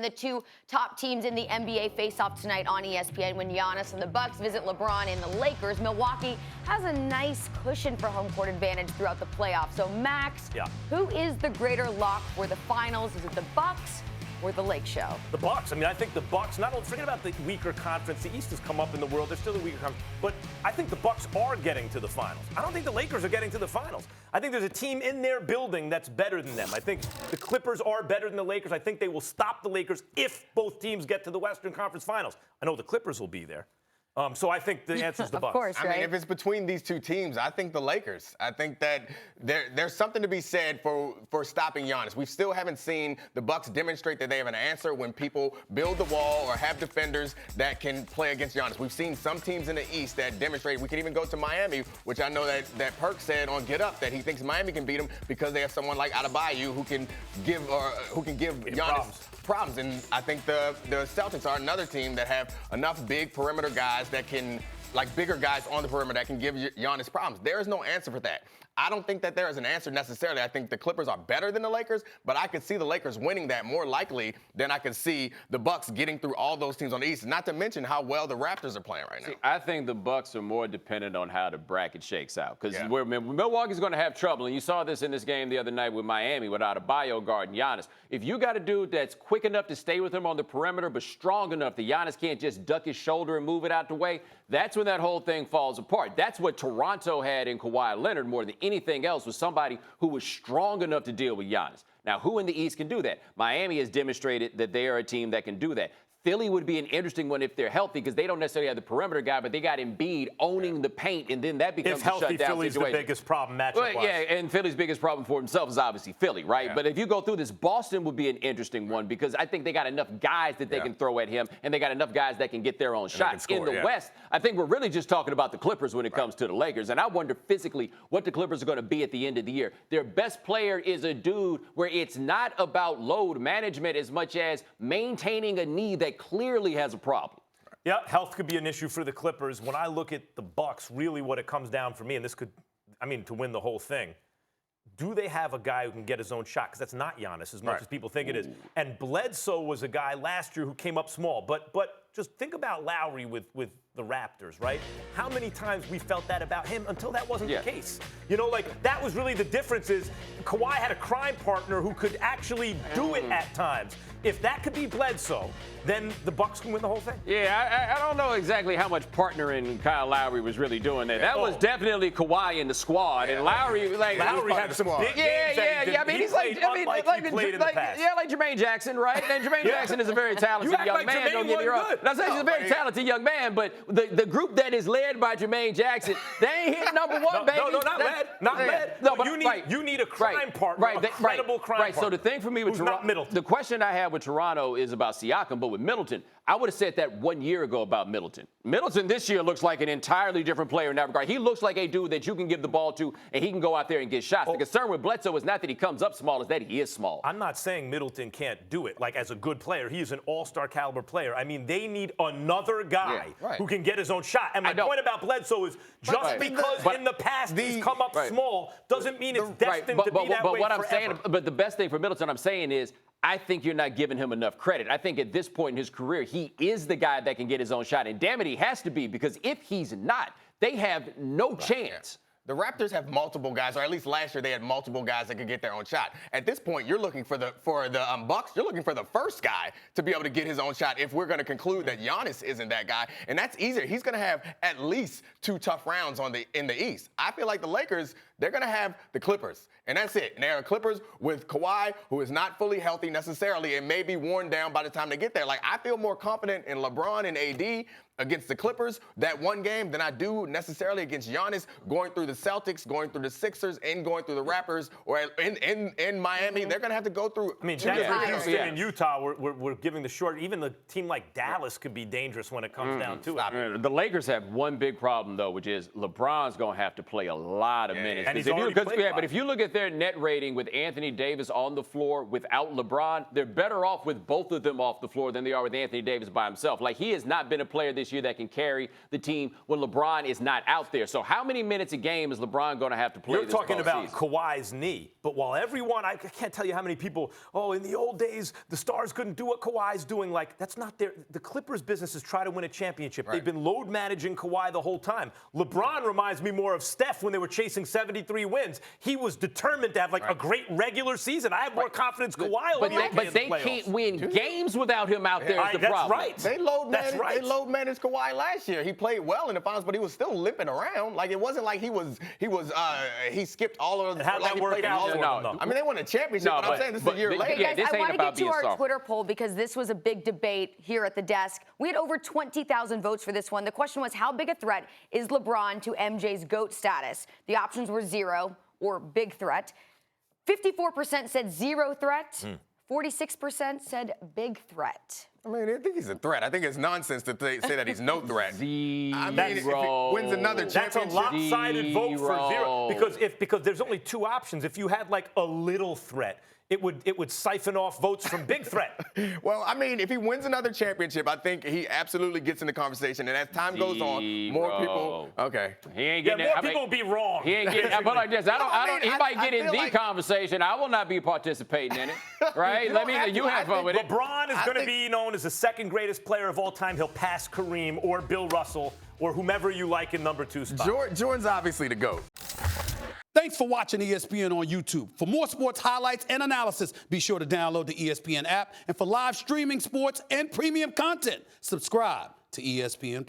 The two top teams in the NBA face off tonight on ESPN when Giannis and the Bucks visit LeBron and the Lakers. Milwaukee has a nice cushion for home court advantage throughout the playoffs. So, Max, who is the greater lock for the finals? Is it the Bucks or the Lake Show? The Bucks. I mean, I think the Bucks, not only forget about the weaker conference. The East has come up in the world. They're still a weaker conference. But I think the Bucks are getting to the finals. I don't think the Lakers are getting to the finals. I think there's a team in their building that's better than them. I think the Clippers are better than the Lakers. I think they will stop the Lakers if both teams get to the Western Conference Finals. I know the Clippers will be there. So I think the answer is the Bucks. Of course, right? I mean, if it's between these two teams, I think the Lakers. I think that there's something to be said for stopping Giannis. We still haven't seen the Bucks demonstrate that they have an answer when people build the wall or have defenders that can play against Giannis. We've seen some teams in the East that demonstrate. We can even go to Miami, which I know that Perk said on Get Up that he thinks Miami can beat them because they have someone like Adebayo who can give Giannis problems. And I think the Celtics are another team that have enough big perimeter guys that can, like bigger guys on the perimeter that can give Giannis problems. There is no answer for that. I don't think that there is an answer necessarily. I think the Clippers are better than the Lakers, but I could see the Lakers winning that more likely than I could see the Bucks getting through all those teams on the East, not to mention how well the Raptors are playing right now. See, I think the Bucks are more dependent on how the bracket shakes out because Milwaukee's going to have trouble, and you saw this in this game the other night with Miami without a bio guard and Giannis. If you got a dude that's quick enough to stay with him on the perimeter but strong enough that Giannis can't just duck his shoulder and move it out the way, that's when that whole thing falls apart. That's what Toronto had in Kawhi Leonard more than anything else, was somebody who was strong enough to deal with Giannis. Now, who in the East can do that? Miami has demonstrated that they are a team that can do that. Philly would be an interesting one if they're healthy because they don't necessarily have the perimeter guy, but they got Embiid owning the paint, and then that becomes a shutdown situation. If healthy, Philly's the biggest problem matchup-wise. Well, yeah, and Philly's biggest problem for himself is obviously Philly, right? Yeah. But if you go through this, Boston would be an interesting one because I think they got enough guys that they can throw at him, and they got enough guys that can get their own shots. In the West, I think we're really just talking about the Clippers when it comes to the Lakers, and I wonder physically what the Clippers are going to be at the end of the year. Their best player is a dude where it's not about load management as much as maintaining a knee that clearly has a problem. Yeah, health could be an issue for the Clippers. When I look at the Bucks, really what it comes down for me, and this could, I mean, to win the whole thing, do they have a guy who can get his own shot? Because that's not Giannis as much as people think it is. And Bledsoe was a guy last year who came up small. But just think about Lowry with the Raptors, right? How many times we felt that about him until that wasn't the case? You know, like, that was really the difference is Kawhi had a crime partner who could actually do it at times. If that could be Bledsoe, then the Bucks can win the whole thing. Yeah, I don't know exactly how much partnering Kyle Lowry was really doing there. That was definitely Kawhi in the squad, and Lowry, like, Lowry had some big games. I mean, he's like Jermaine Jackson, right? And Jermaine Jackson is a very talented young man. Don't get me wrong. I'm saying he's a very talented young man, but the group that is led by Jermaine Jackson, they ain't hit number one, baby. No, not led. No, but you need a crime partner, a credible crime partner. So the thing for me with Toronto, the question I have with Toronto is about Siakam, but with Middleton, I would have said that 1 year ago about Middleton. Middleton this year looks like an entirely different player in that regard. He looks like a dude that you can give the ball to, and he can go out there and get shots. The concern with Bledsoe is not that he comes up small, it's that he is small. I'm not saying Middleton can't do it, like, as a good player. He is an all-star caliber player. I mean, they need another guy who can get his own shot. And my point about Bledsoe is just because in the past he's come up small doesn't mean it's destined to be that way forever. But the best thing for Middleton I'm saying is, I think you're not giving him enough credit. I think at this point in his career, he is the guy that can get his own shot. And damn it, he has to be, because if he's not, they have no chance. The Raptors have multiple guys, or at least last year they had multiple guys that could get their own shot. At this point, you're looking for the Bucks. You're looking for the first guy to be able to get his own shot. If we're going to conclude that Giannis isn't that guy, and that's easier. He's going to have at least 2 tough rounds in the East. I feel like the Lakers, they're going to have the Clippers, and that's it. And they are Clippers with Kawhi, who is not fully healthy necessarily and may be worn down by the time they get there. Like, I feel more confident in LeBron and AD against the Clippers that one game than I do necessarily against Giannis going through the Celtics, going through the Sixers, and going through the Raptors, or in Miami. They're going to have to go through. I mean, Houston and Utah, we're giving the short. Even the team like Dallas could be dangerous when it comes down to it. The Lakers have one big problem, though, which is LeBron's going to have to play a lot of minutes And he's Because already played but if you look at their net rating with Anthony Davis on the floor without LeBron, they're better off with both of them off the floor than they are with Anthony Davis by himself. Like, he has not been a player this year that can carry the team when LeBron is not out there. So how many minutes a game is LeBron going to have to play? You're talking about Kawhi's knee, but while everyone, I can't tell you how many people, in the old days, the stars couldn't do what Kawhi's doing. Like, that's not the Clippers' business is try to win a championship. Right. They've been load managing Kawhi the whole time. LeBron reminds me more of Steph when they were chasing 73 wins. He was determined to have a great regular season. I have more confidence Kawhi will be okay But in they the playoffs. can't win games without him out there. Is the that's problem. right. They load managed Kawhi last year. He played well in the finals, but he was still limping around. Like, it wasn't like he skipped all of the. How'd that work out? No. I mean, they won a championship, but I'm saying this is a year later. Hey, guys, this I ain't want to about get to being our soft. Twitter poll because this was a big debate here at the desk. We had over 20,000 votes for this one. The question was, how big a threat is LeBron to MJ's GOAT status? The options were 0 or big threat. 54% said 0 threat. 46% said big threat. I mean, I think he's a threat. I think it's nonsense to say that he's no threat. I mean, if he wins another That's a championship. lopsided vote for 0 because there's only 2 options. If you had like a little threat, it would siphon off votes from big threat. Well, I mean, if he wins another championship, I think he absolutely gets in the conversation. And as time goes on, more people. Okay. He ain't getting more people will be wrong. He ain't getting. But like this, he might get in the conversation. I will not be participating in it. Right? You have fun with it. LeBron is going to be known as the second greatest player of all time. He'll pass Kareem or Bill Russell or whomever you like in number 2 spot. Jordan's obviously the GOAT. Thanks for watching ESPN on YouTube. For more sports highlights and analysis, be sure to download the ESPN app. And for live streaming sports and premium content, subscribe to ESPN+.